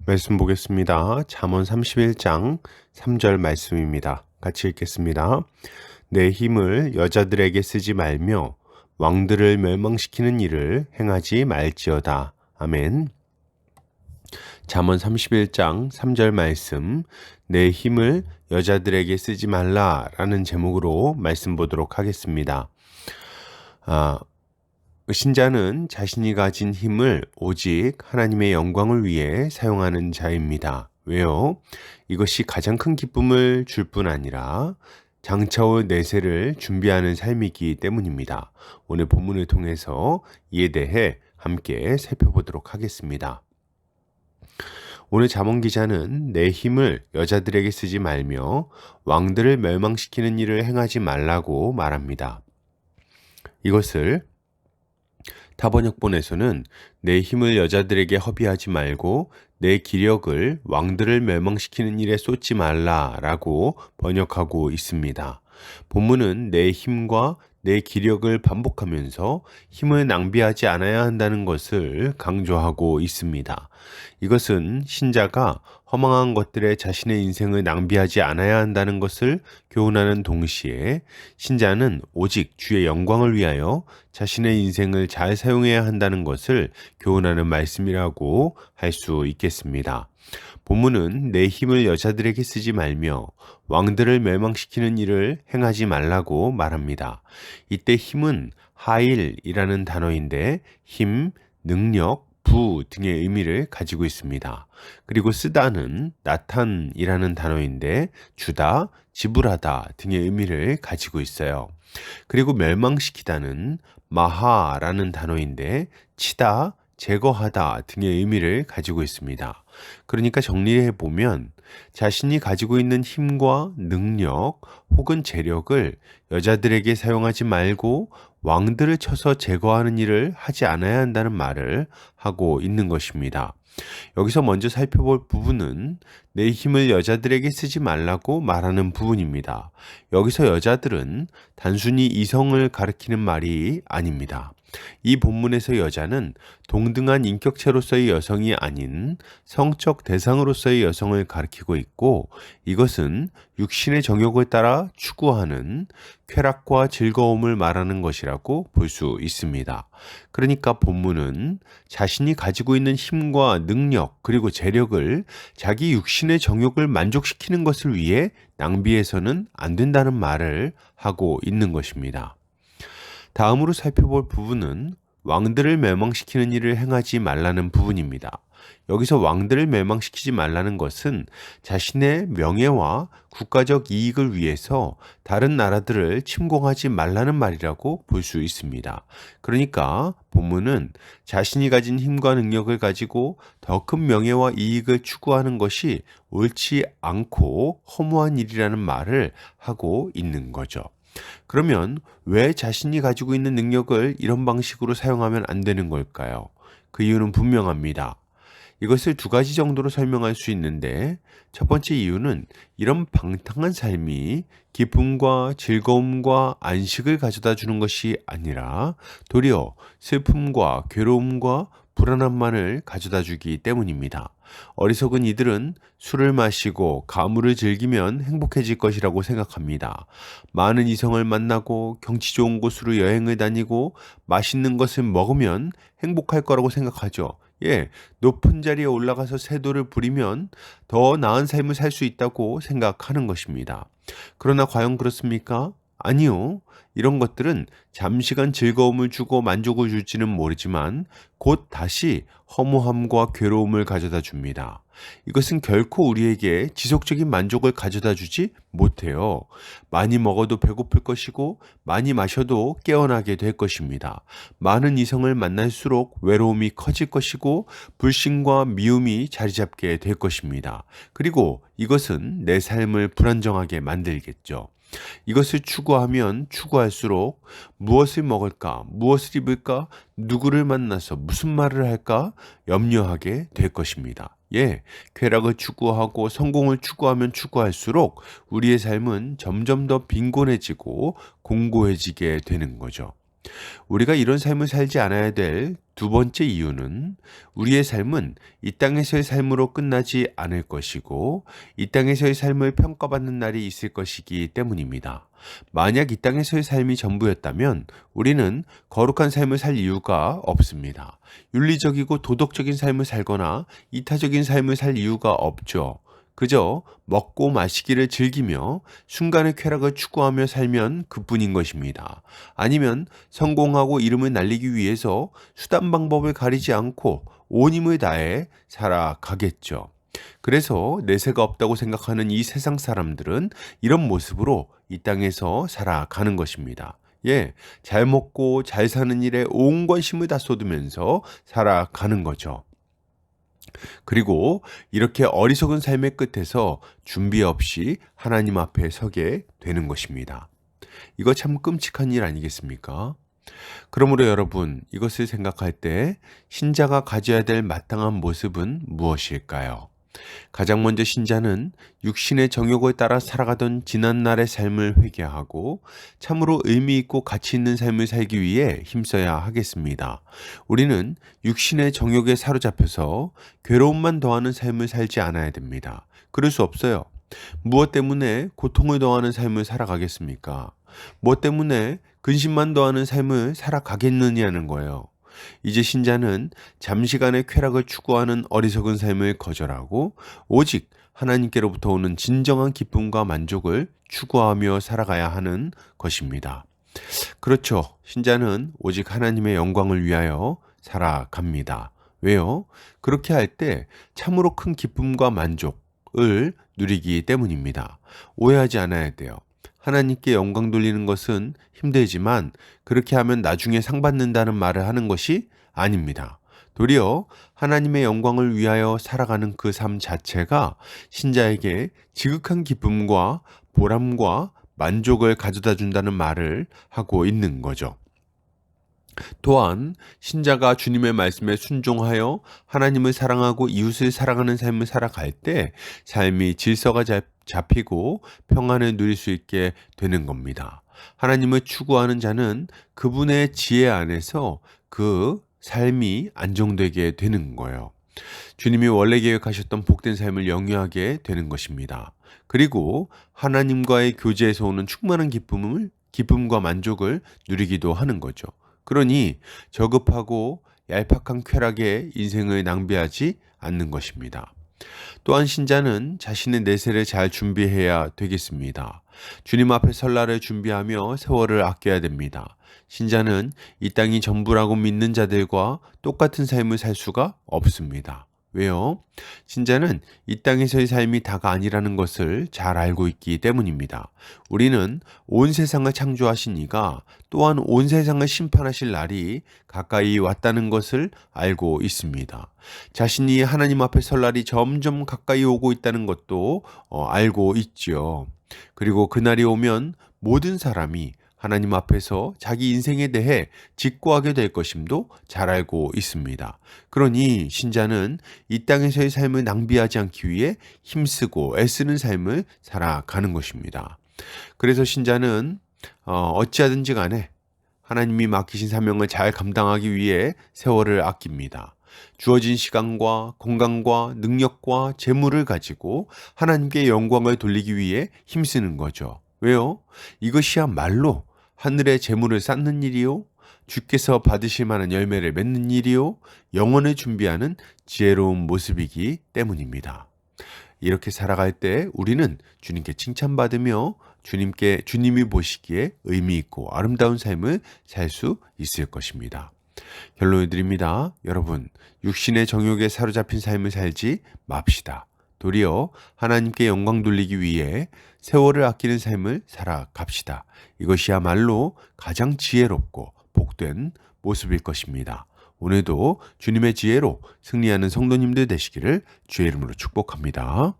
말씀 보겠습니다. 잠언 31장 3절 말씀입니다. 같이 읽겠습니다. 내 힘을 여자들에게 쓰지 말며 왕들을 멸망시키는 일을 행하지 말지어다. 아멘. 잠언 31장 3절 말씀, 내 힘을 여자들에게 쓰지 말라라는 제목으로 말씀 보도록 하겠습니다. 신자는 자신이 가진 힘을 오직 하나님의 영광을 위해 사용하는 자입니다. 왜요? 이것이 가장 큰 기쁨을 줄 뿐 아니라 장차올 내세를 준비하는 삶이기 때문입니다. 오늘 본문을 통해서 이에 대해 함께 살펴보도록 하겠습니다. 오늘 잠언 기자는 내 힘을 여자들에게 쓰지 말며 왕들을 멸망시키는 일을 행하지 말라고 말합니다. 이것을 타번역본에서는 내 힘을 여자들에게 허비하지 말고 내 기력을 왕들을 멸망시키는 일에 쏟지 말라라고 번역하고 있습니다. 본문은 내 힘과 내 기력을 반복하면서 힘을 낭비하지 않아야 한다는 것을 강조하고 있습니다. 이것은 신자가 허망한 것들에 자신의 인생을 낭비하지 않아야 한다는 것을 교훈하는 동시에 신자는 오직 주의 영광을 위하여 자신의 인생을 잘 사용해야 한다는 것을 교훈하는 말씀이라고 할 수 있겠습니다. 본문은 내 힘을 여자들에게 쓰지 말며 왕들을 멸망시키는 일을 행하지 말라고 말합니다. 이때 힘은 하일이라는 단어인데 힘, 능력, 부 등의 의미를 가지고 있습니다. 그리고 쓰다는 나탄이라는 단어인데 주다, 지불하다 등의 의미를 가지고 있어요. 그리고 멸망시키다는 마하라는 단어인데 치다, 제거하다 등의 의미를 가지고 있습니다. 그러니까 정리해 보면 자신이 가지고 있는 힘과 능력 혹은 재력을 여자들에게 사용하지 말고 왕들을 쳐서 제거하는 일을 하지 않아야 한다는 말을 하고 있는 것입니다. 여기서 먼저 살펴볼 부분은 내 힘을 여자들에게 쓰지 말라고 말하는 부분입니다. 여기서 여자들은 단순히 이성을 가리키는 말이 아닙니다. 이 본문에서 여자는 동등한 인격체로서의 여성이 아닌 성적 대상으로서의 여성을 가리키고 있고, 이것은 육신의 정욕을 따라 추구하는 쾌락과 즐거움을 말하는 것이라고 볼 수 있습니다. 그러니까 본문은 자신이 가지고 있는 힘과 능력 그리고 재력을 자기 육신의 정욕을 만족시키는 것을 위해 낭비해서는 안 된다는 말을 하고 있는 것입니다. 다음으로 살펴볼 부분은 왕들을 멸망시키는 일을 행하지 말라는 부분입니다. 여기서 왕들을 멸망시키지 말라는 것은 자신의 명예와 국가적 이익을 위해서 다른 나라들을 침공하지 말라는 말이라고 볼 수 있습니다. 그러니까 본문은 자신이 가진 힘과 능력을 가지고 더 큰 명예와 이익을 추구하는 것이 옳지 않고 허무한 일이라는 말을 하고 있는 거죠. 그러면 왜 자신이 가지고 있는 능력을 이런 방식으로 사용하면 안 되는 걸까요? 그 이유는 분명합니다. 이것을 두 가지 정도로 설명할 수 있는데, 첫 번째 이유는 이런 방탕한 삶이 기쁨과 즐거움과 안식을 가져다 주는 것이 아니라 도리어 슬픔과 괴로움과 불안함만을 가져다 주기 때문입니다. 어리석은 이들은 술을 마시고 가물을 즐기면 행복해질 것이라고 생각합니다. 많은 이성을 만나고 경치 좋은 곳으로 여행을 다니고 맛있는 것을 먹으면 행복할 거라고 생각하죠. 높은 자리에 올라가서 세도를 부리면 더 나은 삶을 살 수 있다고 생각하는 것입니다. 그러나 과연 그렇습니까? 아니요. 이런 것들은 잠시간 즐거움을 주고 만족을 줄지는 모르지만 곧 다시 허무함과 괴로움을 가져다 줍니다. 이것은 결코 우리에게 지속적인 만족을 가져다 주지 못해요. 많이 먹어도 배고플 것이고 많이 마셔도 깨어나게 될 것입니다. 많은 이성을 만날수록 외로움이 커질 것이고 불신과 미움이 자리 잡게 될 것입니다. 그리고 이것은 내 삶을 불안정하게 만들겠죠. 이것을 추구하면 추구할수록 무엇을 먹을까, 무엇을 입을까, 누구를 만나서 무슨 말을 할까 염려하게 될 것입니다. 쾌락을 추구하고 성공을 추구하면 추구할수록 우리의 삶은 점점 더 빈곤해지고 공고해지게 되는 거죠. 우리가 이런 삶을 살지 않아야 될 두 번째 이유는 우리의 삶은 이 땅에서의 삶으로 끝나지 않을 것이고 이 땅에서의 삶을 평가받는 날이 있을 것이기 때문입니다. 만약 이 땅에서의 삶이 전부였다면 우리는 거룩한 삶을 살 이유가 없습니다. 윤리적이고 도덕적인 삶을 살거나 이타적인 삶을 살 이유가 없죠. 그저 먹고 마시기를 즐기며 순간의 쾌락을 추구하며 살면 그뿐인 것입니다. 아니면 성공하고 이름을 날리기 위해서 수단 방법을 가리지 않고 온 힘을 다해 살아가겠죠. 그래서 내세가 없다고 생각하는 이 세상 사람들은 이런 모습으로 이 땅에서 살아가는 것입니다. 예, 잘 먹고 잘 사는 일에 온 관심을 다 쏟으면서 살아가는 거죠. 그리고 이렇게 어리석은 삶의 끝에서 준비 없이 하나님 앞에 서게 되는 것입니다. 이거 참 끔찍한 일 아니겠습니까? 그러므로 여러분, 이것을 생각할 때 신자가 가져야 될 마땅한 모습은 무엇일까요? 가장 먼저 신자는 육신의 정욕을 따라 살아가던 지난날의 삶을 회개하고 참으로 의미 있고 가치 있는 삶을 살기 위해 힘써야 하겠습니다. 우리는 육신의 정욕에 사로잡혀서 괴로움만 더하는 삶을 살지 않아야 됩니다. 그럴 수 없어요. 무엇 때문에 고통을 더하는 삶을 살아가겠습니까? 무엇 때문에 근심만 더하는 삶을 살아가겠느냐는 거예요. 이제 신자는 잠시간의 쾌락을 추구하는 어리석은 삶을 거절하고 오직 하나님께로부터 오는 진정한 기쁨과 만족을 추구하며 살아가야 하는 것입니다. 그렇죠. 신자는 오직 하나님의 영광을 위하여 살아갑니다. 왜요? 그렇게 할 때 참으로 큰 기쁨과 만족을 누리기 때문입니다. 오해하지 않아야 돼요. 하나님께 영광 돌리는 것은 힘들지만 그렇게 하면 나중에 상 받는다는 말을 하는 것이 아닙니다. 도리어 하나님의 영광을 위하여 살아가는 그 삶 자체가 신자에게 지극한 기쁨과 보람과 만족을 가져다 준다는 말을 하고 있는 거죠. 또한 신자가 주님의 말씀에 순종하여 하나님을 사랑하고 이웃을 사랑하는 삶을 살아갈 때 삶이 질서가 잡히고 평안을 누릴 수 있게 되는 겁니다. 하나님을 추구하는 자는 그분의 지혜 안에서 그 삶이 안정되게 되는 거예요. 주님이 원래 계획하셨던 복된 삶을 영위하게 되는 것입니다. 그리고 하나님과의 교제에서 오는 충만한 기쁨과 만족을 누리기도 하는 거죠. 그러니 저급하고 얄팍한 쾌락에 인생을 낭비하지 않는 것입니다. 또한 신자는 자신의 내세를 잘 준비해야 되겠습니다. 주님 앞에 설 날을 준비하며 세월을 아껴야 됩니다. 신자는 이 땅이 전부라고 믿는 자들과 똑같은 삶을 살 수가 없습니다. 왜요? 신자는 이 땅에서의 삶이 다가 아니라는 것을 잘 알고 있기 때문입니다. 우리는 온 세상을 창조하신 이가 또한 온 세상을 심판하실 날이 가까이 왔다는 것을 알고 있습니다. 자신이 하나님 앞에 설 날이 점점 가까이 오고 있다는 것도 알고 있죠. 그리고 그날이 오면 모든 사람이 하나님 앞에서 자기 인생에 대해 직고하게 될 것임도 잘 알고 있습니다. 그러니 신자는 이 땅에서의 삶을 낭비하지 않기 위해 힘쓰고 애쓰는 삶을 살아가는 것입니다. 그래서 신자는 어찌하든지 간에 하나님이 맡기신 사명을 잘 감당하기 위해 세월을 아낍니다. 주어진 시간과 건강과 능력과 재물을 가지고 하나님께 영광을 돌리기 위해 힘쓰는 거죠. 왜요? 이것이야말로 하늘의 재물을 쌓는 일이요, 주께서 받으실 만한 열매를 맺는 일이요, 영혼을 준비하는 지혜로운 모습이기 때문입니다. 이렇게 살아갈 때 우리는 주님께 칭찬받으며 주님이 보시기에 의미 있고 아름다운 삶을 살 수 있을 것입니다. 결론을 드립니다. 여러분, 육신의 정욕에 사로잡힌 삶을 살지 맙시다. 도리어 하나님께 영광 돌리기 위해 세월을 아끼는 삶을 살아갑시다. 이것이야말로 가장 지혜롭고 복된 모습일 것입니다. 오늘도 주님의 지혜로 승리하는 성도님들 되시기를 주의 이름으로 축복합니다.